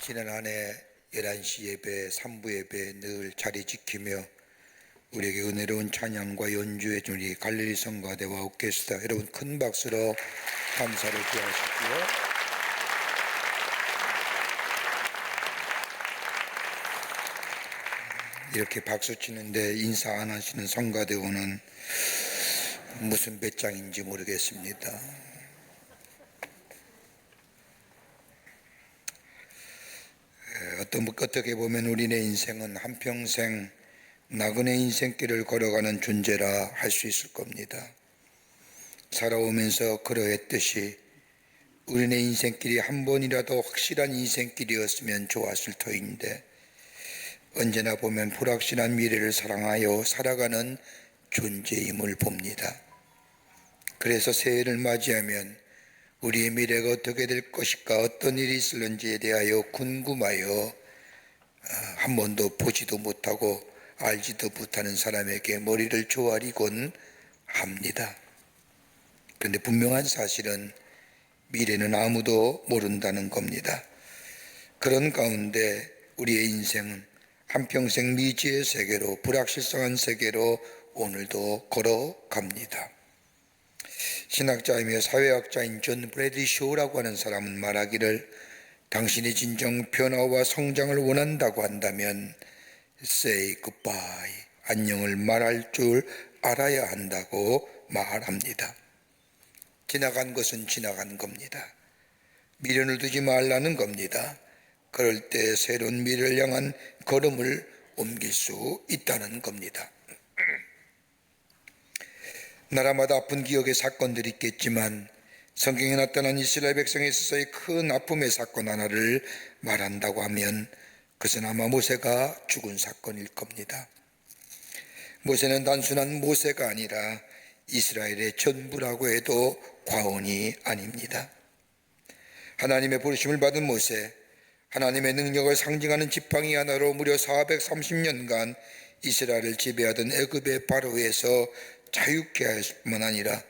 지난 한 해 11시 예배, 3부 예배 늘 자리 지키며 우리에게 은혜로운 찬양과 연주해 준 우리 갈릴리 성가대와 오케스트라 여러분 큰 박수로 감사를 표하시고요. 이렇게 박수 치는데 인사 안 하시는 성가대원은 무슨 배짱인지 모르겠습니다. 어떻게 보면 우리네 인생은 한평생 나그네 인생길을 걸어가는 존재라 할 수 있을 겁니다. 살아오면서 그러했듯이 우리네 인생길이 한 번이라도 확실한 인생길이었으면 좋았을 터인데 언제나 보면 불확실한 미래를 사랑하여 살아가는 존재임을 봅니다. 그래서 새해를 맞이하면 우리의 미래가 어떻게 될 것일까, 어떤 일이 있을는지에 대하여 궁금하여 한 번도 보지도 못하고 알지도 못하는 사람에게 머리를 조아리곤 합니다. 그런데 분명한 사실은 미래는 아무도 모른다는 겁니다. 그런 가운데 우리의 인생은 한평생 미지의 세계로, 불확실성한 세계로 오늘도 걸어갑니다. 신학자이며 사회학자인 존 브래디쇼라고 하는 사람은 말하기를 당신이 진정 변화와 성장을 원한다고 한다면 say goodbye, 안녕을 말할 줄 알아야 한다고 말합니다. 지나간 것은 지나간 겁니다. 미련을 두지 말라는 겁니다. 그럴 때 새로운 미래를 향한 걸음을 옮길 수 있다는 겁니다. 나라마다 아픈 기억의 사건들이 있겠지만 성경에 나타난 이스라엘 백성에 있어서의 큰 아픔의 사건 하나를 말한다고 하면 그것은 아마 모세가 죽은 사건일 겁니다. 모세는 단순한 모세가 아니라 이스라엘의 전부라고 해도 과언이 아닙니다. 하나님의 부르심을 받은 모세, 하나님의 능력을 상징하는 지팡이 하나로 무려 430년간 이스라엘을 지배하던 애굽의 바로에서 자유케 하였을 뿐만 아니라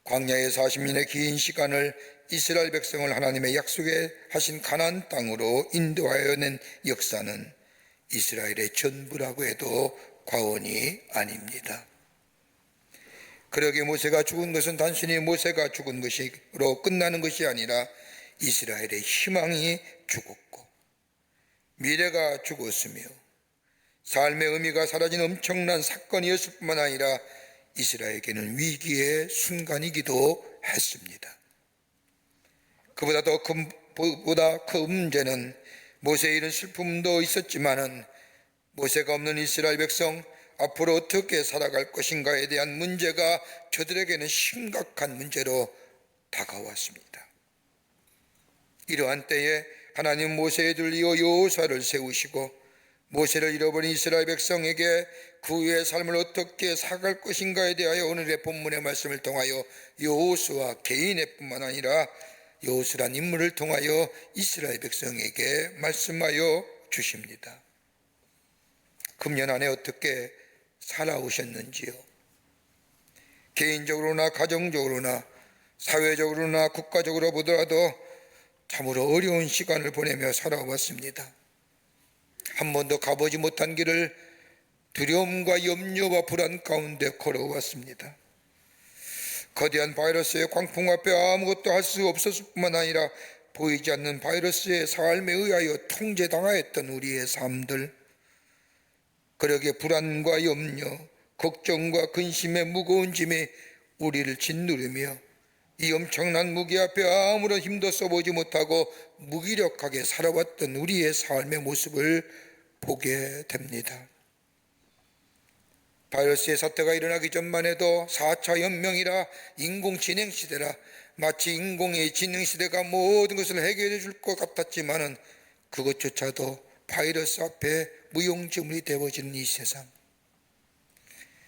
광야의 40년의 긴 시간을 이스라엘 백성을 하나님의 약속에 하신 가나안 땅으로 인도하여 낸 역사는 이스라엘의 전부라고 해도 과언이 아닙니다. 그러기에 모세가 죽은 것은 단순히 모세가 죽은 것으로 끝나는 것이 아니라 이스라엘의 희망이 죽었고 미래가 죽었으며 삶의 의미가 사라진 엄청난 사건이었을 뿐만 아니라 이스라엘에게는 위기의 순간이기도 했습니다. 그보다 더 큰 문제는 모세의 이런 슬픔도 있었지만은 모세가 없는 이스라엘 백성 앞으로 어떻게 살아갈 것인가에 대한 문제가 저들에게는 심각한 문제로 다가왔습니다. 이러한 때에 하나님 모세에 들리어 여호수아를 세우시고 모세를 잃어버린 이스라엘 백성에게 그 후의 삶을 어떻게 살아갈 것인가에 대하여 오늘의 본문의 말씀을 통하여 여호수아 개인의 뿐만 아니라 여호수아라는 인물을 통하여 이스라엘 백성에게 말씀하여 주십니다. 금년 안에 어떻게 살아오셨는지요? 개인적으로나 가정적으로나 사회적으로나 국가적으로 보더라도 참으로 어려운 시간을 보내며 살아왔습니다. 한 번도 가보지 못한 길을 두려움과 염려와 불안 가운데 걸어왔습니다. 거대한 바이러스의 광풍 앞에 아무것도 할 수 없었을 뿐만 아니라 보이지 않는 바이러스의 삶에 의하여 통제당하였던 우리의 삶들, 그러기에 불안과 염려, 걱정과 근심의 무거운 짐이 우리를 짓누르며 이 엄청난 무게 앞에 아무런 힘도 써보지 못하고 무기력하게 살아왔던 우리의 삶의 모습을 보게 됩니다. 바이러스의 사태가 일어나기 전만 해도 4차 혁명이라 인공지능 시대라 마치 인공의 지능 시대가 모든 것을 해결해 줄 것 같았지만은 그것조차도 바이러스 앞에 무용지물이 되어지는 이 세상,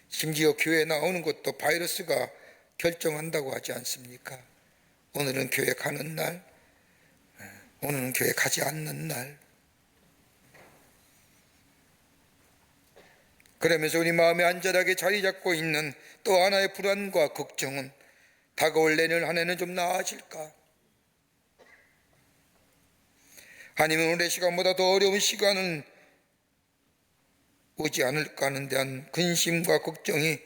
심지어 교회에 나오는 것도 바이러스가 결정한다고 하지 않습니까? 오늘은 교회 가는 날, 오늘은 교회 가지 않는 날. 그러면서 우리 마음에 안전하게 자리 잡고 있는 또 하나의 불안과 걱정은 다가올 내년 한 해는 좀 나아질까? 아니면 오늘의 시간보다 더 어려운 시간은 오지 않을까 하는 데한 근심과 걱정이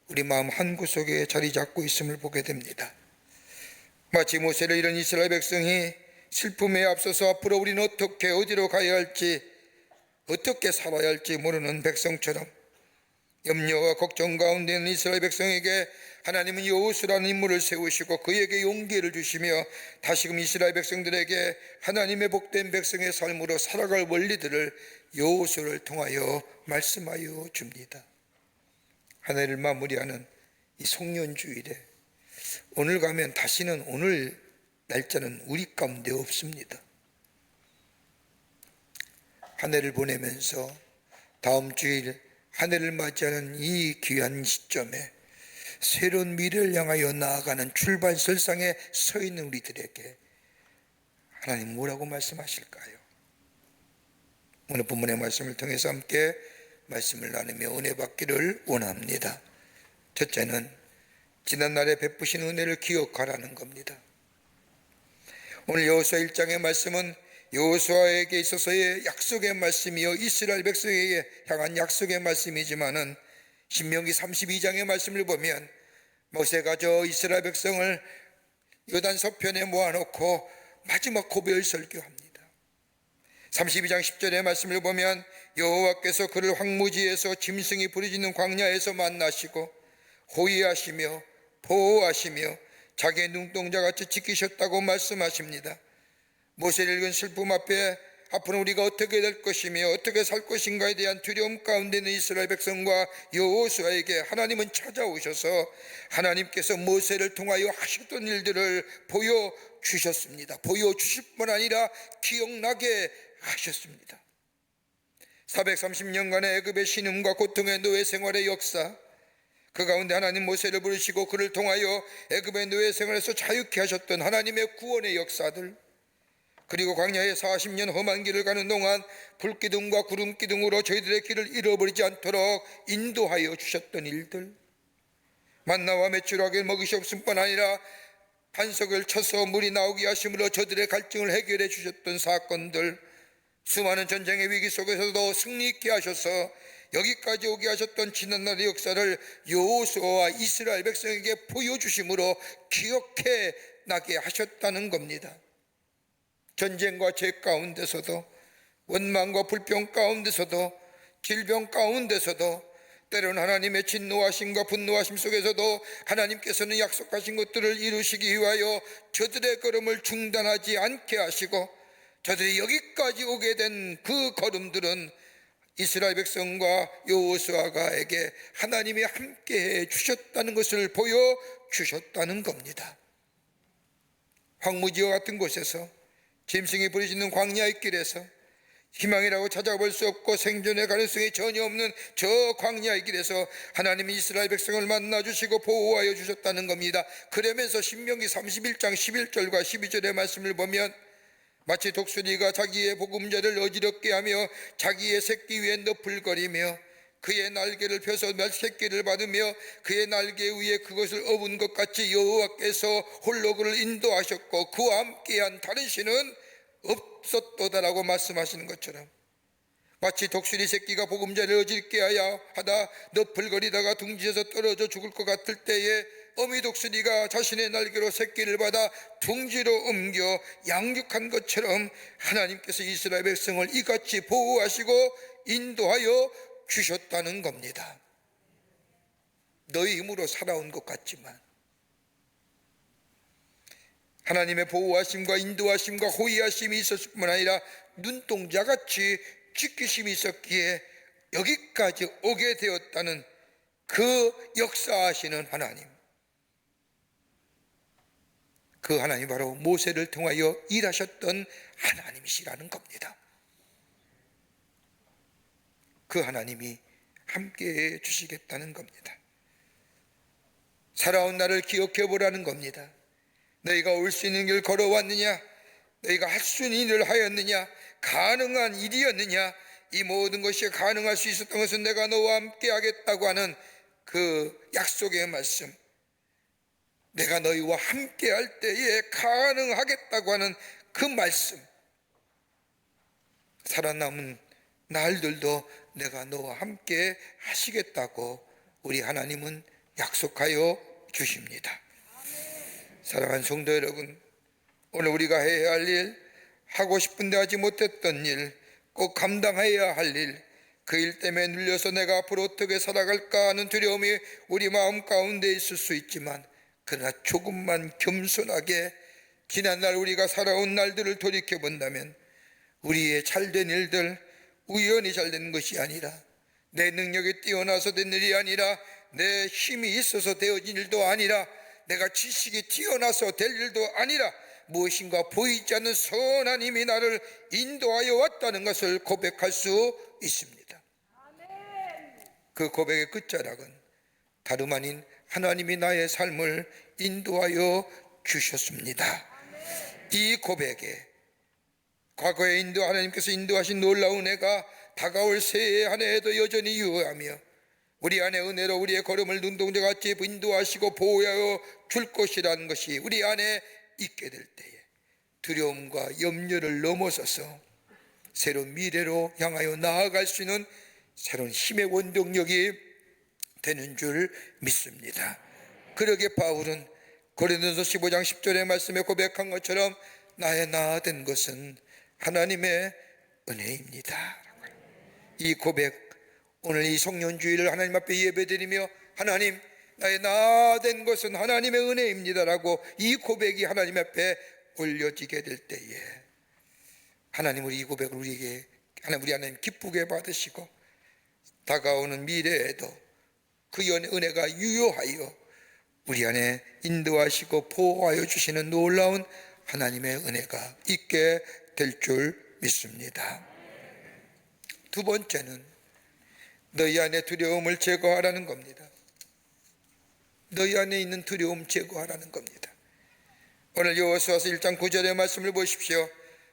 우리 마음 한구석에 자리 잡고 있음을 보게 됩니다. 마치 모세를 잃은 이스라엘 백성이 슬픔에 앞서서 앞으로 우리는 어떻게 어디로 가야 할지, 어떻게 살아야 할지 모르는 백성처럼 염려와 걱정 가운데 있는 이스라엘 백성에게 하나님은 여호수라는 인물을 세우시고 그에게 용기를 주시며 다시금 이스라엘 백성들에게 하나님의 복된 백성의 삶으로 살아갈 원리들을 여호수를 통하여 말씀하여 줍니다. 한 해를 마무리하는 이 송년주일에 오늘 가면 다시는 오늘 날짜는 우리 가운데 없습니다. 한 해를 보내면서 다음 주일 한 해를 맞이하는 이 귀한 시점에 새로운 미래를 향하여 나아가는 출발선상에 서 있는 우리들에게 하나님 뭐라고 말씀하실까요? 오늘 본문의 말씀을 통해서 함께 말씀을 나누며 은혜 받기를 원합니다. 첫째는 지난날에 베푸신 은혜를 기억하라는 겁니다. 오늘 여호수아 1장의 말씀은 여호수아에게 있어서의 약속의 말씀이요 이스라엘 백성에게 향한 약속의 말씀이지만은 신명기 32장의 말씀을 보면 모세가 저 이스라엘 백성을 요단 서편에 모아놓고 마지막 고별 설교합니다. 32장 10절의 말씀을 보면 여호와께서 그를 황무지에서 짐승이 부르짖는 광야에서 만나시고 호위하시며 보호하시며 자기의 눈동자같이 지키셨다고 말씀하십니다. 모세를 읽은 슬픔 앞에 앞으로 우리가 어떻게 될 것이며 어떻게 살 것인가에 대한 두려움 가운데 있는 이스라엘 백성과 여호수아에게 하나님은 찾아오셔서 하나님께서 모세를 통하여 하셨던 일들을 보여주셨습니다. 보여주실 뿐 아니라 기억나게 하셨습니다. 430년간의 애굽의 신음과 고통의 노예 생활의 역사, 그 가운데 하나님 모세를 부르시고 그를 통하여 애굽의 노예 생활에서 자유케 하셨던 하나님의 구원의 역사들, 그리고 광야에 40년 험한 길을 가는 동안 불기둥과 구름기둥으로 저희들의 길을 잃어버리지 않도록 인도하여 주셨던 일들, 만나와 메추라기를 먹이시옵을 뿐 아니라 반석을 쳐서 물이 나오게 하심으로 저들의 갈증을 해결해 주셨던 사건들, 수많은 전쟁의 위기 속에서도 승리 있게 하셔서 여기까지 오게 하셨던 지난날의 역사를 여호수아와 이스라엘 백성에게 보여주심으로 기억해 나게 하셨다는 겁니다. 전쟁과 죄 가운데서도, 원망과 불평 가운데서도, 질병 가운데서도, 때로는 하나님의 진노하심과 분노하심 속에서도 하나님께서는 약속하신 것들을 이루시기 위하여 저들의 걸음을 중단하지 않게 하시고 저들이 여기까지 오게 된 그 걸음들은 이스라엘 백성과 여호수아에게 하나님이 함께해 주셨다는 것을 보여주셨다는 겁니다. 황무지와 같은 곳에서, 짐승이 부르짖는 광야의 길에서, 희망이라고 찾아볼 수 없고 생존의 가능성이 전혀 없는 저 광야의 길에서 하나님이 이스라엘 백성을 만나주시고 보호하여 주셨다는 겁니다. 그러면서 신명기 31장 11절과 12절의 말씀을 보면 마치 독수리가 자기의 보금자를 어지럽게 하며 자기의 새끼 위에 너풀거리며 그의 날개를 펴서 새끼를 받으며 그의 날개 위에 그것을 업은 것 같이 여호와께서 홀로 그를 인도하셨고 그와 함께한 다른 신은 없었도다라고 말씀하시는 것처럼, 마치 독수리 새끼가 보금자를 어지럽게 하다 너풀거리다가 둥지에서 떨어져 죽을 것 같을 때에 어미 독수리가 자신의 날개로 새끼를 받아 둥지로 옮겨 양육한 것처럼 하나님께서 이스라엘 백성을 이같이 보호하시고 인도하여 주셨다는 겁니다. 너희 힘으로 살아온 것 같지만 하나님의 보호하심과 인도하심과 호위하심이 있었을 뿐 아니라 눈동자같이 지키심이 있었기에 여기까지 오게 되었다는 그 역사하시는 하나님, 그 하나님이 바로 모세를 통하여 일하셨던 하나님이시라는 겁니다. 그 하나님이 함께해 주시겠다는 겁니다. 살아온 나를 기억해 보라는 겁니다. 너희가 올 수 있는 길 걸어왔느냐? 너희가 할 수 있는 일을 하였느냐? 가능한 일이었느냐? 이 모든 것이 가능할 수 있었던 것은 내가 너와 함께 하겠다고 하는 그 약속의 말씀, 내가 너희와 함께 할 때에 가능하겠다고 하는 그 말씀, 살아남은 날들도 내가 너와 함께 하시겠다고 우리 하나님은 약속하여 주십니다. 사랑하는 성도 여러분, 오늘 우리가 해야 할 일, 하고 싶은데 하지 못했던 일, 꼭 감당해야 할 일, 그 일 때문에 눌려서 내가 앞으로 어떻게 살아갈까 하는 두려움이 우리 마음 가운데 있을 수 있지만, 그러나 조금만 겸손하게 지난날 우리가 살아온 날들을 돌이켜본다면 우리의 잘된 일들, 우연히 잘된 것이 아니라, 내 능력이 뛰어나서 된 일이 아니라, 내 힘이 있어서 되어진 일도 아니라, 내가 지식이 튀어나서 될 일도 아니라, 무엇인가 보이지 않는 선한 힘이 나를 인도하여 왔다는 것을 고백할 수 있습니다. 그 고백의 끝자락은 다름 아닌 하나님이 나의 삶을 인도하여 주셨습니다. 이 고백에 과거에 하나님께서 인도하신 놀라운 은혜가 다가올 새해 한 해에도 여전히 유효하며, 우리 안에 은혜로 우리의 걸음을 눈동자같이 인도하시고 보호하여 줄 것이라는 것이 우리 안에 있게 될 때에 두려움과 염려를 넘어서서 새로운 미래로 향하여 나아갈 수 있는 새로운 힘의 원동력이 되는 줄 믿습니다. 그러기에 바울은 고린도서 15장 10절의 말씀에 고백한 것처럼 나의 나 된 것은 하나님의 은혜입니다. 이 고백, 오늘 이 성년주일을 하나님 앞에 예배드리며 하나님, 나의 나 된 것은 하나님의 은혜입니다라고 이 고백이 하나님 앞에 올려지게 될 때에 하나님 우리 이 고백을 우리 하나님 기쁘게 받으시고 다가오는 미래에도 그 은혜가 유효하여 우리 안에 인도하시고 보호하여 주시는 놀라운 하나님의 은혜가 있게 될 줄 믿습니다. 두 번째는 너희 안에 두려움을 제거하라는 겁니다. 너희 안에 있는 두려움 제거하라는 겁니다. 오늘 여호수아서 1장 9절의 말씀을 보십시오.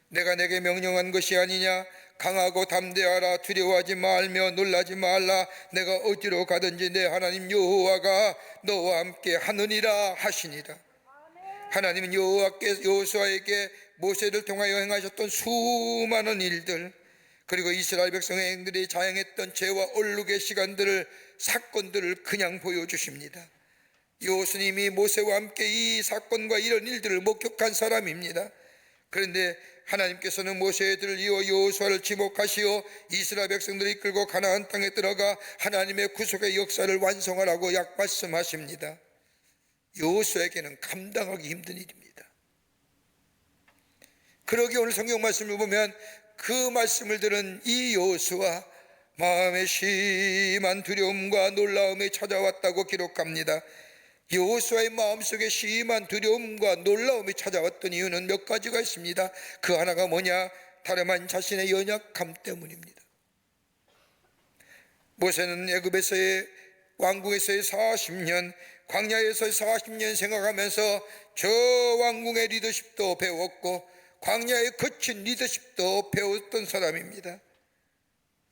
내가 내게 명령한 것이 아니냐? 강하고 담대하라. 두려워하지 말며 놀라지 말라. 내가 어디로 가든지 내 하나님 여호와가 너와 함께 하느니라 하시니라. 하나님은 여호수아에게 모세를 통하여 행하셨던 수많은 일들, 그리고 이스라엘 백성들이 자행했던 죄와 얼룩의 시간들을, 사건들을 그냥 보여주십니다. 여호수님이 모세와 함께 이 사건과 이런 일들을 목격한 사람입니다. 그런데 하나님께서는 모세들을 이어 여호수아를 지목하시어 이스라엘 백성들을 이끌고 가나안 땅에 들어가 하나님의 구속의 역사를 완성하라고 말씀하십니다. 여호수아에게는 감당하기 힘든 일입니다. 그러기에 오늘 성경 말씀을 보면 그 말씀을 들은 이 여호수아, 마음에 심한 두려움과 놀라움이 찾아왔다고 기록합니다. 여호수아의 마음속에 심한 두려움과 놀라움이 찾아왔던 이유는 몇 가지가 있습니다. 그 하나가 뭐냐? 다름 아닌 자신의 연약함 때문입니다. 모세는 애굽에서의 왕궁에서의 40년, 광야에서의 40년 생각하면서 저 왕궁의 리더십도 배웠고 광야의 거친 리더십도 배웠던 사람입니다.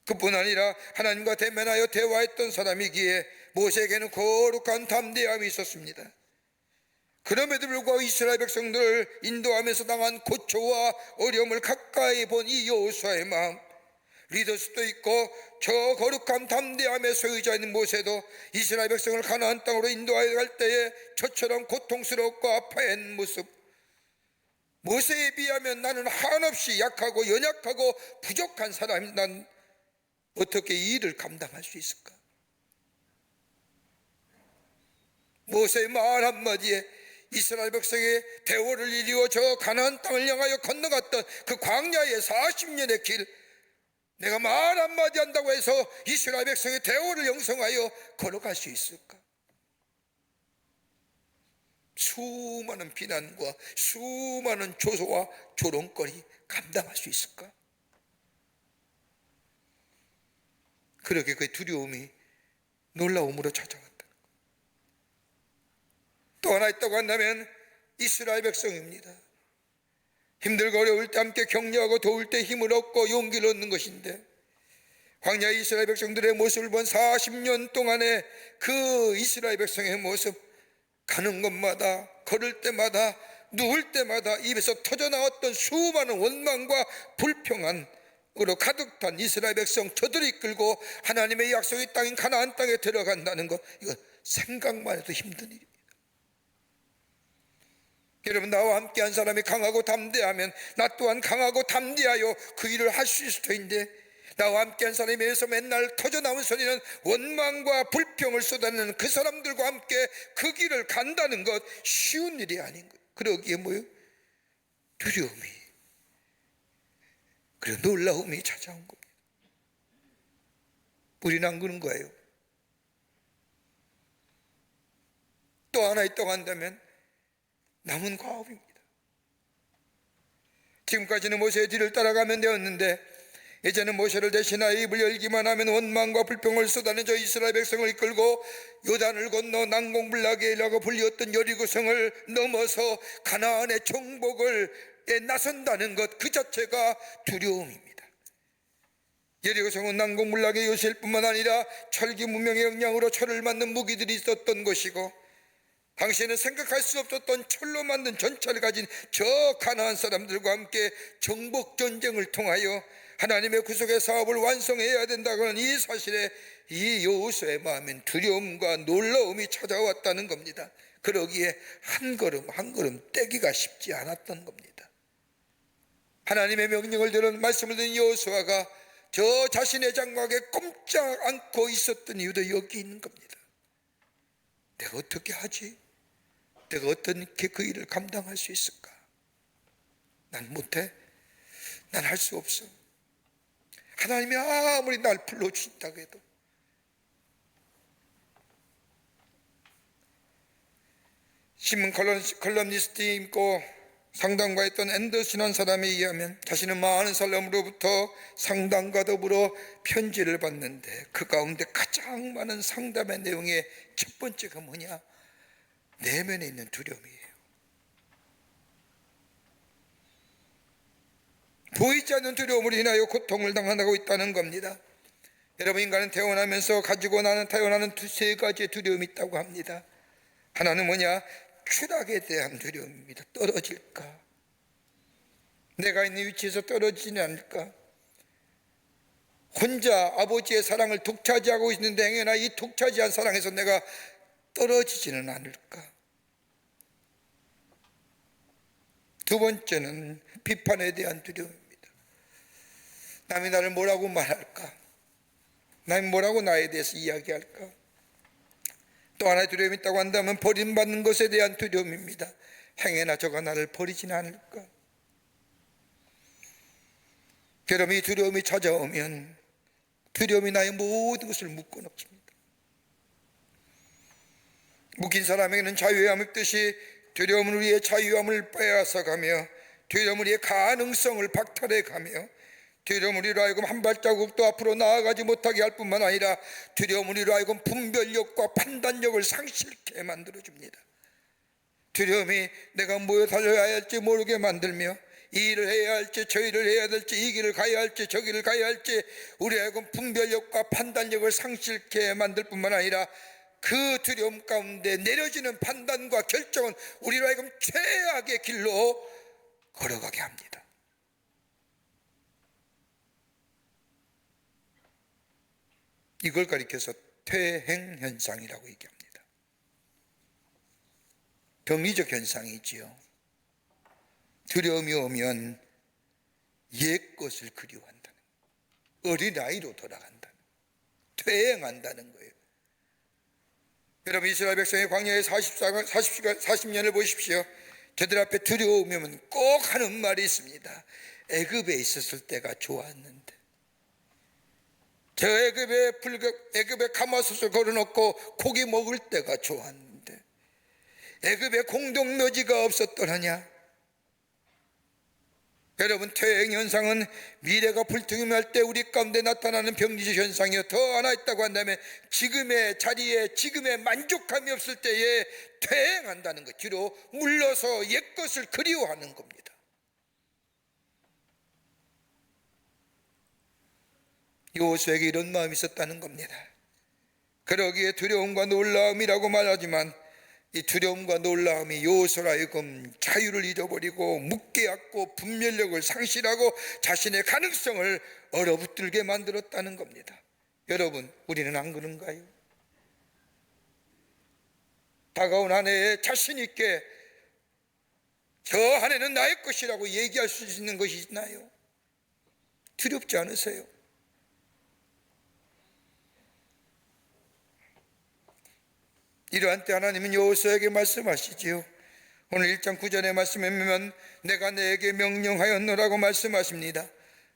그뿐 아니라 하나님과 대면하여 대화했던 사람이기에 모세에게는 거룩한 담대함이 있었습니다. 그럼에도 불구하고 이스라엘 백성들을 인도하면서 당한 고초와 어려움을 가까이 본 이 여호수아의 마음, 리더십도 있고 저 거룩한 담대함의 소유자인 모세도 이스라엘 백성을 가나안 땅으로 인도하여 갈 때에 저처럼 고통스럽고 아파한 모습, 모세에 비하면 나는 한없이 약하고 연약하고 부족한 사람이, 난 어떻게 이 일을 감당할 수 있을까? 모세의 말 한마디에 이스라엘 백성의 대오를 이루어 저 가나안 땅을 향하여 건너갔던 그 광야의 40년의 길, 내가 말 한마디 한다고 해서 이스라엘 백성의 대오를 형성하여 걸어갈 수 있을까? 수많은 비난과 수많은 조소와 조롱거리 감당할 수 있을까? 그러게 그 두려움이 놀라움으로 찾아왔다. 또 하나 있다고 한다면 이스라엘 백성입니다. 힘들고 어려울 때 함께 격려하고 도울 때 힘을 얻고 용기를 얻는 것인데, 광야 이스라엘 백성들의 모습을 본 40년 동안의 그 이스라엘 백성의 모습, 가는 곳마다, 걸을 때마다, 누울 때마다 입에서 터져나왔던 수많은 원망과 불평한 으로 가득 찬 이스라엘 백성 저들을 이끌고 하나님의 약속의 땅인 가나안 땅에 들어간다는 것, 이거 생각만 해도 힘든 일입니다. 여러분, 나와 함께한 사람이 강하고 담대하면 나 또한 강하고 담대하여 그 일을 할 수 있을 터인데, 나와 함께한 사람에 의해서 맨날 터져나온 소리는 원망과 불평을 쏟아내는 그 사람들과 함께 그 길을 간다는 것 쉬운 일이 아닌 거예요. 그러기에 뭐예요? 두려움이, 그리고 놀라움이 찾아온 겁니다. 우리는 안 그런 거예요. 또 하나 있다고 한다면 남은 과업입니다. 지금까지는 모세의 뒤를 따라가면 되었는데, 이제는 모세를 대신하여 입을 열기만 하면 원망과 불평을 쏟아내저 이스라엘 백성을 이끌고 요단을 건너 난공불락이라고 불리었던 여리고성을 넘어서 가나안의 정복을 나선다는 것 그 자체가 두려움입니다. 여리고성은 난공불락의 요새일 뿐만 아니라 철기 문명의 영향으로 철을 만든 무기들이 있었던 곳이고, 당시에는 생각할 수 없었던 철로 만든 전차를 가진 저 가나안 사람들과 함께 정복 전쟁을 통하여 하나님의 구속의 사업을 완성해야 된다는 이 사실에 이 여호수아의 마음엔 두려움과 놀라움이 찾아왔다는 겁니다. 그러기에 한 걸음 한 걸음 떼기가 쉽지 않았던 겁니다. 하나님의 명령을 들은 말씀을 듣는 여호수아가 저 자신의 장막에 꼼짝 않고 있었던 이유도 여기 있는 겁니다. 내가 어떻게 하지? 내가 어떻게 그 일을 감당할 수 있을까? 난 못해. 난 할 수 없어. 하나님이 아무리 날 불러주신다고 해도. 신문 컬럼니스트이고 상담가였던 앤더슨이라는 사람에 의하면 자신은 많은 사람으로부터 상담과 더불어 편지를 받는데 그 가운데 가장 많은 상담의 내용의 첫 번째가 뭐냐? 내면에 있는 두려움이에요. 보이지 않는 두려움으로 인하여 고통을 당하고 있다는 겁니다. 여러분, 인간은 태어나면서 가지고 태어나는 세 가지의 두려움이 있다고 합니다. 하나는 뭐냐? 추락에 대한 두려움입니다. 떨어질까? 내가 있는 위치에서 떨어지지 않을까? 혼자 아버지의 사랑을 독차지하고 있는데 행여나 이 독차지한 사랑에서 내가 떨어지지는 않을까? 두 번째는 비판에 대한 두려움입니다. 남이 나를 뭐라고 말할까? 남이 뭐라고 나에 대해서 이야기할까? 또 하나의 두려움이 있다고 한다면 버림받는 것에 대한 두려움입니다. 행여나 저가 나를 버리지는 않을까? 여러분, 이 두려움이 찾아오면 두려움이 나의 모든 것을 묶어놓습니다. 묶인 사람에게는 자유함 있듯이 두려움은 우리의 자유함을 빼앗아가며 두려움은 우리의 가능성을 박탈해가며 두려움은 우리로 하여금 한 발자국도 앞으로 나아가지 못하게 할 뿐만 아니라 두려움은 우리로 하여금 분별력과 판단력을 상실케 만들어줍니다. 두려움이 내가 뭐 달려야 할지 모르게 만들며 이 일을 해야 할지 저 일을 해야 될지 이 길을 가야 할지 저 길을 가야 할지 우리로 하여금 분별력과 판단력을 상실케 만들 뿐만 아니라 그 두려움 가운데 내려지는 판단과 결정은 우리로 하여금 최악의 길로 걸어가게 합니다. 이걸 가리켜서 퇴행현상이라고 얘기합니다. 병리적 현상이지요. 두려움이 오면 옛 것을 그리워한다는, 어린아이로 돌아간다는, 퇴행한다는 거예요. 여러분, 이스라엘 백성의 광야의 40년을 보십시오. 저들 앞에 두려움이 오면 꼭 하는 말이 있습니다. 애굽에 있었을 때가 좋았는데, 저 애굽에 가마솥을 걸어놓고 고기 먹을 때가 좋았는데, 애굽에 공동묘지가 없었더라냐? 여러분, 퇴행현상은 미래가 불투명할 때 우리 가운데 나타나는 병리적 현상이요. 더 하나 있다고 한다면 지금의 자리에 지금의 만족감이 없을 때에 퇴행한다는 것, 뒤로 물러서 옛것을 그리워하는 겁니다. 여호수아에게 이런 마음이 있었다는 겁니다. 그러기에 두려움과 놀라움이라고 말하지만 이 두려움과 놀라움이 여호수아로 하여금 자유를 잃어버리고 묻게하고 분별력을 상실하고 자신의 가능성을 얼어붙들게 만들었다는 겁니다. 여러분, 우리는 안 그런가요? 다가온 한 해에 자신 있게 저 한 해는 나의 것이라고 얘기할 수 있는 것이 있나요? 두렵지 않으세요? 이러한 때 하나님은 여호수아에게 말씀하시지요. 오늘 1장 9절의 말씀에 보면 내가 내게 명령하였노라고 말씀하십니다.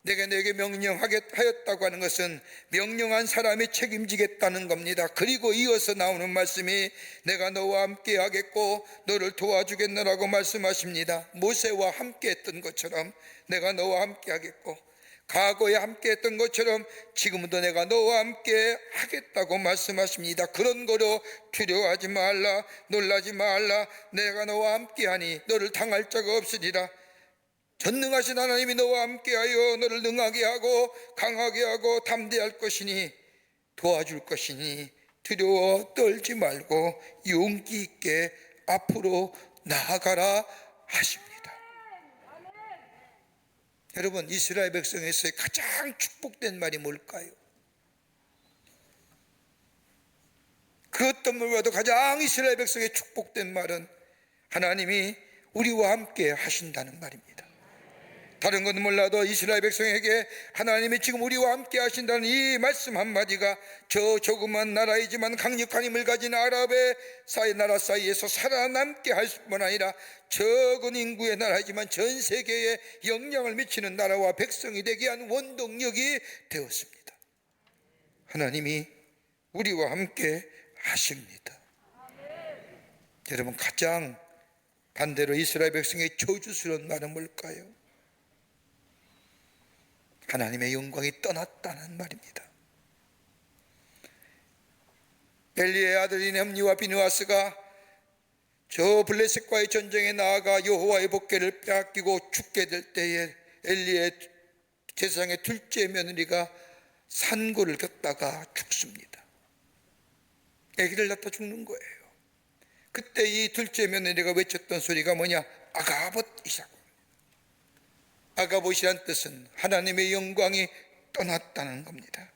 내가 내게 명령하였다고 하는 것은 명령한 사람이 책임지겠다는 겁니다. 그리고 이어서 나오는 말씀이 내가 너와 함께 하겠고 너를 도와주겠노라고 말씀하십니다. 모세와 함께 했던 것처럼 내가 너와 함께 하겠고, 과거에 함께 했던 것처럼 지금도 내가 너와 함께 하겠다고 말씀하십니다. 그런 거로 두려워하지 말라, 놀라지 말라. 내가 너와 함께하니 너를 당할 자가 없으리라. 전능하신 하나님이 너와 함께하여 너를 능하게 하고 강하게 하고 담대할 것이니 도와줄 것이니 두려워 떨지 말고 용기 있게 앞으로 나아가라 하십니다. 여러분, 이스라엘 백성에서의 가장 축복된 말이 뭘까요? 그 어떤 말보다도 가장 이스라엘 백성의 축복된 말은 하나님이 우리와 함께 하신다는 말입니다. 다른 건 몰라도 이스라엘 백성에게 하나님이 지금 우리와 함께 하신다는 이 말씀 한마디가 저 조그만 나라이지만 강력한 힘을 가진 아랍의 나라 사이에서 살아남게 할 뿐만 아니라 적은 인구의 나라이지만 전 세계에 영향을 미치는 나라와 백성이 되게 한 원동력이 되었습니다. 하나님이 우리와 함께 하십니다. 여러분, 가장 반대로 이스라엘 백성의 저주스러운 말은 뭘까요? 하나님의 영광이 떠났다는 말입니다. 엘리의 아들인 홈니와 비느하스가 저 블레셋과의 전쟁에 나아가 여호와의 복궤를 빼앗기고 죽게 될 때에 엘리의 제사장의 둘째 며느리가 산고를 겪다가 죽습니다. 아기를 낳다 죽는 거예요. 그때 이 둘째 며느리가 외쳤던 소리가 뭐냐? 아가봇 이사고. 아가봇이란 뜻은 하나님의 영광이 떠났다는 겁니다.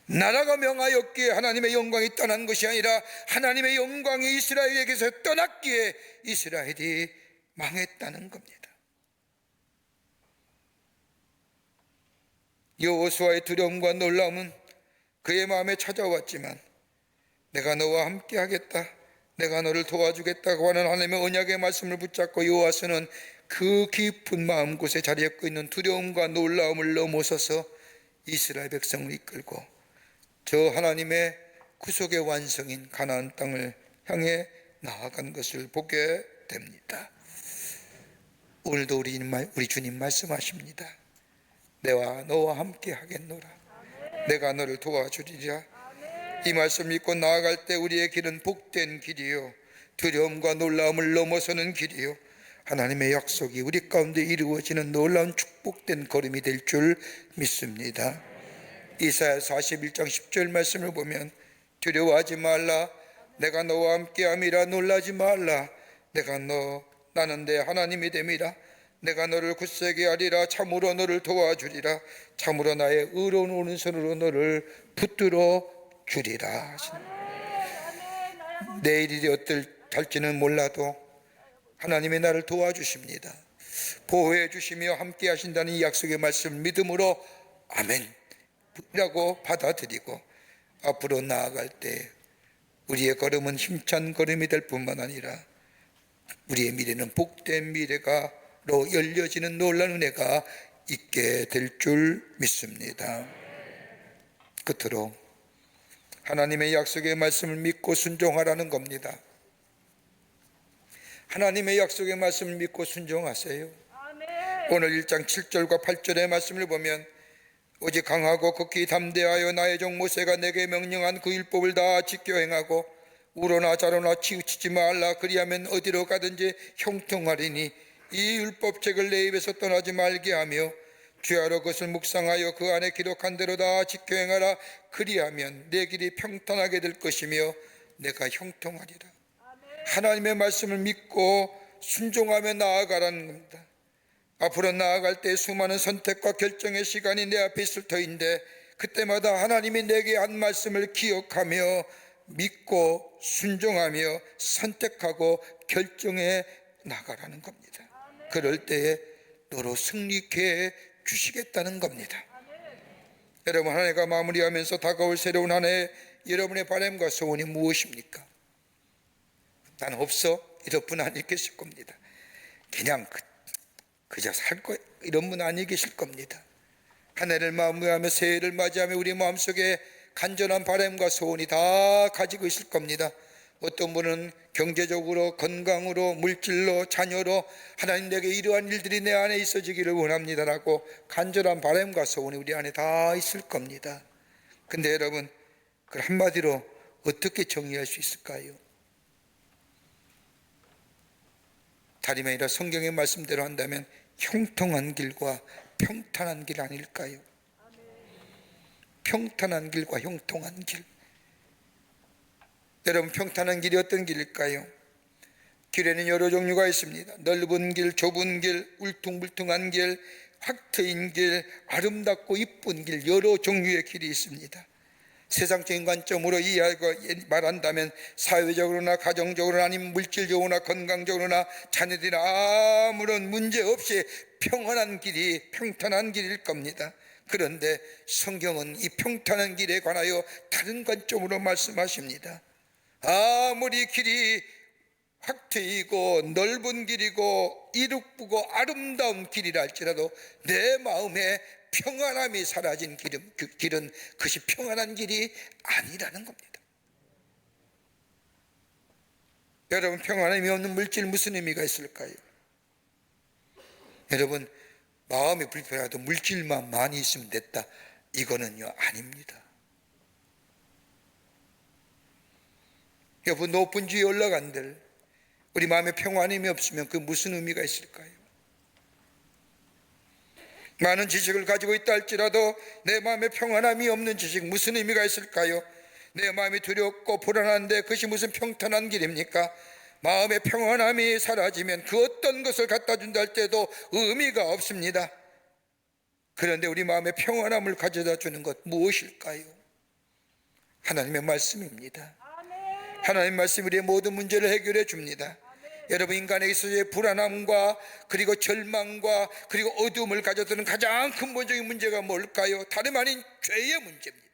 나라가 명하였기에 하나님의 영광이 떠난 것이 아니라 하나님의 영광이 이스라엘에게서 떠났기에 이스라엘이 망했다는 겁니다. 여호수아의 두려움과 놀라움은 그의 마음에 찾아왔지만 내가 너와 함께 하겠다, 내가 너를 도와주겠다고 하는 하나님의 언약의 말씀을 붙잡고 여호와서는 그 깊은 마음 곳에 자리잡고 있는 두려움과 놀라움을 넘어서서 이스라엘 백성을 이끌고 저 하나님의 구속의 완성인 가나안 땅을 향해 나아간 것을 보게 됩니다. 오늘도 우리 주님 말씀하십니다. 내가 너와 함께 하겠노라. 내가 너를 도와주리라. 이 말씀 믿고 나아갈 때 우리의 길은 복된 길이요, 두려움과 놀라움을 넘어서는 길이요, 하나님의 약속이 우리 가운데 이루어지는 놀라운 축복된 걸음이 될 줄 믿습니다. 이사야 41장 10절 말씀을 보면 두려워하지 말라, 내가 너와 함께함이라. 놀라지 말라, 나는 내 하나님이 됨이라. 내가 너를 굳세게 하리라. 참으로 너를 도와주리라. 참으로 나의 의로운 오른손으로 너를 붙들어 주리라. 내일이 어떨지는 몰라도 하나님이 나를 도와주십니다. 보호해 주시며 함께 하신다는 이 약속의 말씀을 믿음으로 아멘이라고 받아들이고 앞으로 나아갈 때 우리의 걸음은 힘찬 걸음이 될 뿐만 아니라 우리의 미래는 복된 미래가로 열려지는 놀라운 은혜가 있게 될 줄 믿습니다. 끝으로 하나님의 약속의 말씀을 믿고 순종하라는 겁니다. 하나님의 약속의 말씀을 믿고 순종하세요. 오늘 1장 7절과 8절의 말씀을 보면 오직 강하고 극히 담대하여 나의 종 모세가 내게 명령한 그 율법을 다 지켜 행하고 우로나 좌로나 치우치지 말라. 그리하면 어디로 가든지 형통하리니 이 율법책을 내 입에서 떠나지 말게 하며 주야로 그것을 묵상하여 그 안에 기록한 대로 다 지켜 행하라. 그리하면 내 길이 평탄하게 될 것이며 내가 형통하리라. 하나님의 말씀을 믿고 순종하며 나아가라는 겁니다. 앞으로 나아갈 때 수많은 선택과 결정의 시간이 내 앞에 있을 터인데 그때마다 하나님이 내게 한 말씀을 기억하며 믿고 순종하며 선택하고 결정해 나가라는 겁니다. 그럴 때에 너로 승리케 해 주시겠다는 겁니다. 여러분, 한 해가 마무리하면서 다가올 새로운 한 해 여러분의 바람과 소원이 무엇입니까? 난 없어 이런 분 아니 계실 겁니다. 그냥 그저 살 거 이런 분 아니 계실 겁니다. 한 해를 마무리하며 새해를 맞이하며 우리 마음속에 간절한 바람과 소원이 다 가지고 있을 겁니다. 어떤 분은 경제적으로, 건강으로, 물질로, 자녀로 하나님 내게 이러한 일들이 내 안에 있어지기를 원합니다라고 간절한 바람과 소원이 우리 안에 다 있을 겁니다. 근데 여러분, 그걸 한마디로 어떻게 정의할 수 있을까요? 다름이 아니라 성경의 말씀대로 한다면 형통한 길과 평탄한 길 아닐까요? 평탄한 길과 형통한 길. 여러분, 평탄한 길이 어떤 길일까요? 길에는 여러 종류가 있습니다. 넓은 길, 좁은 길, 울퉁불퉁한 길, 확 트인 길, 아름답고 이쁜 길, 여러 종류의 길이 있습니다. 세상적인 관점으로 이해하고 말한다면 사회적으로나 가정적으로나 아니면 물질적으로나 건강적으로나 자녀들이나 아무런 문제 없이 평안한 길이 평탄한 길일 겁니다. 그런데 성경은 이 평탄한 길에 관하여 다른 관점으로 말씀하십니다. 아무리 길이 확 트이고 넓은 길이고 이룩부고 아름다운 길이라 할지라도 내 마음에 평안함이 사라진 길은 그것이 평안한 길이 아니라는 겁니다. 여러분, 평안함이 없는 물질 무슨 의미가 있을까요? 여러분, 마음이 불편해도 물질만 많이 있으면 됐다, 이거는요 아닙니다. 여러분, 높은 지에 올라간들 우리 마음에 평안함이 없으면 그 무슨 의미가 있을까요? 많은 지식을 가지고 있다 할지라도 내 마음에 평안함이 없는 지식 무슨 의미가 있을까요? 내 마음이 두렵고 불안한데 그것이 무슨 평탄한 길입니까? 마음의 평안함이 사라지면 그 어떤 것을 갖다 준다 할 때도 의미가 없습니다. 그런데 우리 마음에 평안함을 가져다 주는 것 무엇일까요? 하나님의 말씀입니다. 하나님의 말씀이 우리의 모든 문제를 해결해 줍니다. 여러분, 인간에 있어서의 불안함과 그리고 절망과 그리고 어두움을 가져다는 가장 근본적인 문제가 뭘까요? 다름 아닌 죄의 문제입니다.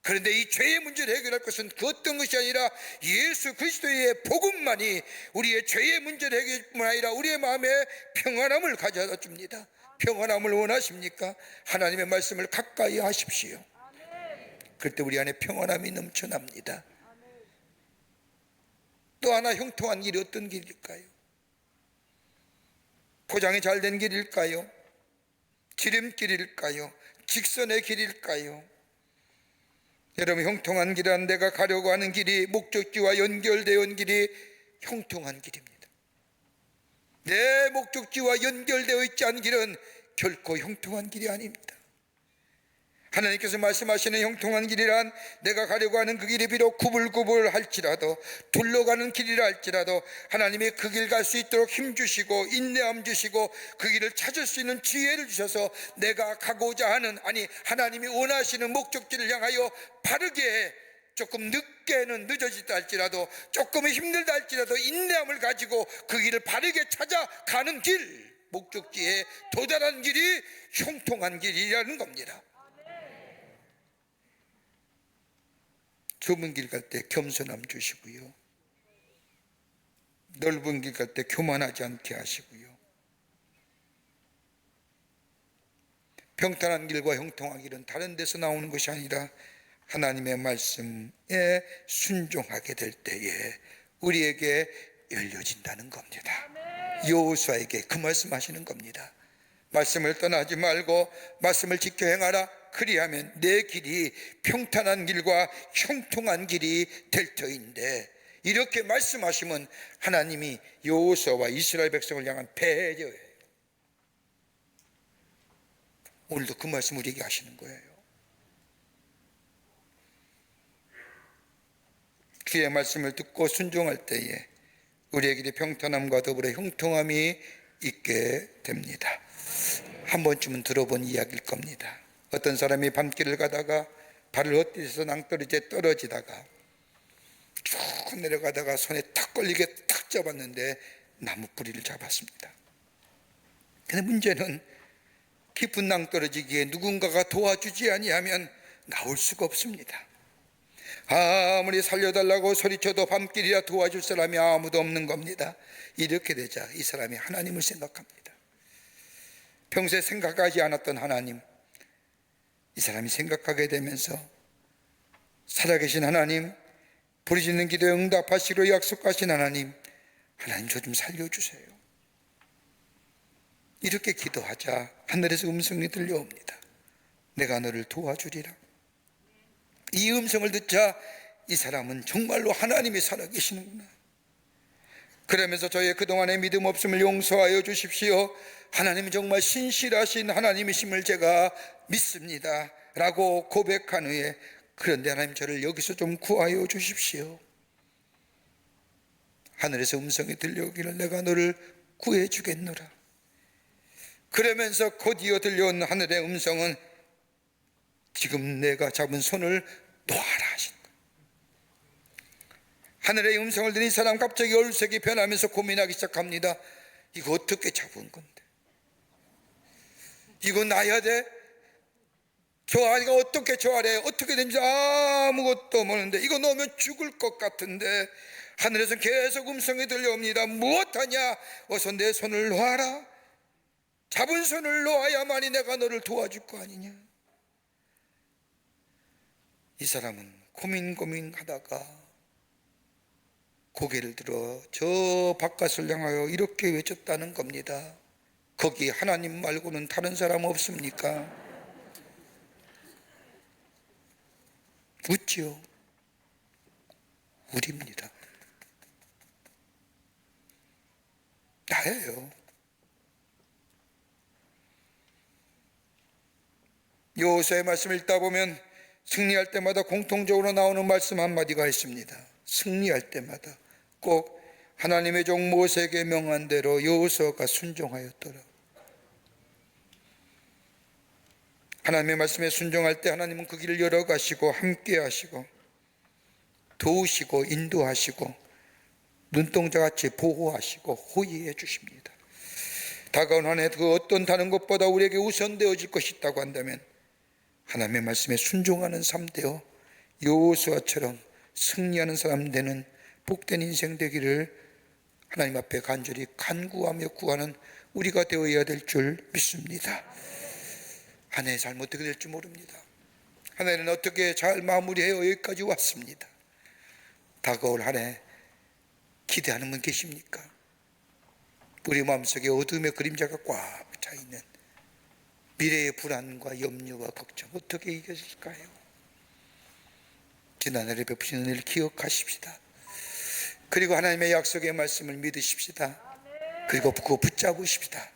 그런데 이 죄의 문제를 해결할 것은 그 어떤 것이 아니라 예수 그리스도의 복음만이 우리의 죄의 문제를 해결할 뿐 아니라 우리의 마음에 평안함을 가져다 줍니다. 평안함을 원하십니까? 하나님의 말씀을 가까이 하십시오. 그때 우리 안에 평안함이 넘쳐납니다. 또 하나, 형통한 길이 어떤 길일까요? 포장이 잘 된 길일까요? 지름길일까요? 직선의 길일까요? 여러분, 형통한 길은 내가 가려고 하는 길이 목적지와 연결되어 온 길이 형통한 길입니다. 내 목적지와 연결되어 있지 않은 길은 결코 형통한 길이 아닙니다. 하나님께서 말씀하시는 형통한 길이란 내가 가려고 하는 그 길이 비록 구불구불 할지라도 둘러가는 길이라 할지라도 하나님이 그 길 갈 수 있도록 힘주시고 인내함 주시고 그 길을 찾을 수 있는 지혜를 주셔서 내가 가고자 하는, 아니 하나님이 원하시는 목적지를 향하여 바르게, 조금 늦게는 늦어지다 할지라도 조금 힘들다 할지라도 인내함을 가지고 그 길을 바르게 찾아가는 길, 목적지에 도달하는 길이 형통한 길이라는 겁니다. 좁은 길 갈 때 겸손함 주시고요, 넓은 길 갈 때 교만하지 않게 하시고요, 평탄한 길과 형통한 길은 다른 데서 나오는 것이 아니라 하나님의 말씀에 순종하게 될 때에 우리에게 열려진다는 겁니다. 여호수아에게 그 말씀하시는 겁니다. 말씀을 떠나지 말고 말씀을 지켜 행하라. 그리하면 내 길이 평탄한 길과 형통한 길이 될 터인데, 이렇게 말씀하시면 하나님이 여호수아와 이스라엘 백성을 향한 배려예요. 오늘도 그 말씀 우리에게 하시는 거예요. 주의 말씀을 듣고 순종할 때에 우리의 길이 평탄함과 더불어 형통함이 있게 됩니다. 한 번쯤은 들어본 이야기일 겁니다. 어떤 사람이 밤길을 가다가 발을 헛디뎌서 낭떠러지에 떨어지다가 쭉 내려가다가 손에 탁 걸리게 탁 잡았는데 나무 뿌리를 잡았습니다. 근데 문제는 깊은 낭떠러지기에 누군가가 도와주지 아니하면 나올 수가 없습니다. 아무리 살려달라고 소리쳐도 밤길이라 도와줄 사람이 아무도 없는 겁니다. 이렇게 되자 이 사람이 하나님을 생각합니다. 평소에 생각하지 않았던 하나님, 이 사람이 생각하게 되면서 살아계신 하나님, 부르짖는 기도에 응답하시기로 약속하신 하나님, 하나님 저 좀 살려주세요. 이렇게 기도하자 하늘에서 음성이 들려옵니다. 내가 너를 도와주리라. 이 음성을 듣자 이 사람은 정말로 하나님이 살아계시는구나. 그러면서 저의 그동안의 믿음 없음을 용서하여 주십시오. 하나님은 정말 신실하신 하나님이심을 제가 믿습니다 라고 고백한 후에, 그런데 하나님 저를 여기서 좀 구하여 주십시오. 하늘에서 음성이 들려오기를 내가 너를 구해 주겠노라. 그러면서 곧이어 들려온 하늘의 음성은 지금 내가 잡은 손을 놓아라 하신 거예요. 하늘의 음성을 들은 이 사람 갑자기 얼색이 변하면서 고민하기 시작합니다. 이거 어떻게 잡은 건데? 이거 놔야 돼? 저 아이가 어떻게 저 아래 어떻게 된지 아무것도 모르는데 이거 놓으면 죽을 것 같은데, 하늘에서 계속 음성이 들려옵니다. 무엇하냐? 어서 내 손을 놓아라. 잡은 손을 놓아야만이 내가 너를 도와줄 거 아니냐. 이 사람은 고민하다가 고개를 들어 저 바깥을 향하여 이렇게 외쳤다는 겁니다. 거기 하나님 말고는 다른 사람 없습니까? 웃지요. 우리입니다. 나예요. 여호수아의 말씀을 읽다 보면 승리할 때마다 공통적으로 나오는 말씀 한마디가 있습니다. 승리할 때마다 꼭 하나님의 종 모세에게 명한 대로 여호수아가 순종하였더라. 하나님의 말씀에 순종할 때 하나님은 그 길을 열어가시고 함께 하시고 도우시고 인도하시고 눈동자같이 보호하시고 호의해 주십니다. 다가온 한 해 그 어떤 다른 것보다 우리에게 우선되어질 것이 있다고 한다면 하나님의 말씀에 순종하는 삶 되어 여호수아처럼 승리하는 사람 되는 복된 인생 되기를 하나님 앞에 간절히 간구하며 구하는 우리가 되어야 될 줄 믿습니다. 한 해 삶 어떻게 될지 모릅니다. 한 해는 어떻게 잘 마무리해요 여기까지 왔습니다. 다가올 한 해 기대하는 분 계십니까? 우리 마음속에 어둠의 그림자가 꽉 차 있는 미래의 불안과 염려와 걱정 어떻게 이겨질까요? 지난해에 베푸신 은혜를 기억하십시다. 그리고 하나님의 약속의 말씀을 믿으십시다. 그리고 그거 붙잡으십시다.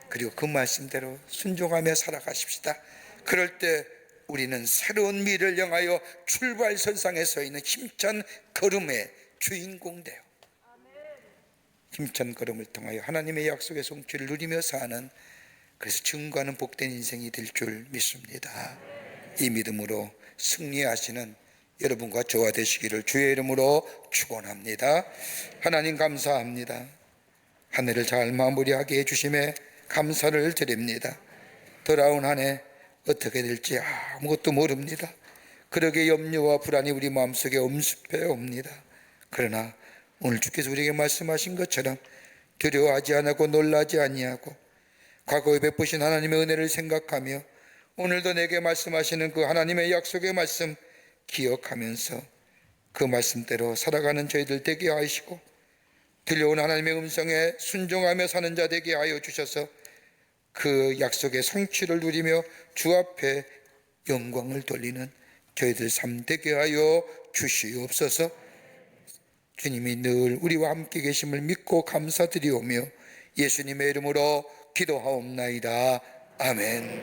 그리고 그 말씀대로 순종하며 살아가십시다. 그럴 때 우리는 새로운 미래를 향하여 출발선상에 서 있는 힘찬 걸음의 주인공 되어 힘찬 걸음을 통하여 하나님의 약속의 성취를 누리며 사는, 그래서 증거하는 복된 인생이 될 줄 믿습니다. 이 믿음으로 승리하시는 여러분과 저와 되시기를 주의 이름으로 축원합니다. 하나님 감사합니다. 한 해를 잘 마무리하게 해주심에 감사를 드립니다. 돌아온 한 해 어떻게 될지 아무것도 모릅니다. 그러게 염려와 불안이 우리 마음속에 엄습해 옵니다. 그러나 오늘 주께서 우리에게 말씀하신 것처럼 두려워하지 않고 놀라지 아니하고 과거에 베푸신 하나님의 은혜를 생각하며 오늘도 내게 말씀하시는 그 하나님의 약속의 말씀 기억하면서 그 말씀대로 살아가는 저희들 되게 하시고 들려온 하나님의 음성에 순종하며 사는 자 되게 하여 주셔서 그 약속의 성취를 누리며 주 앞에 영광을 돌리는 저희들 삶 되게 하여 주시옵소서. 주님이 늘 우리와 함께 계심을 믿고 감사드리오며 예수님의 이름으로 기도하옵나이다. 아멘.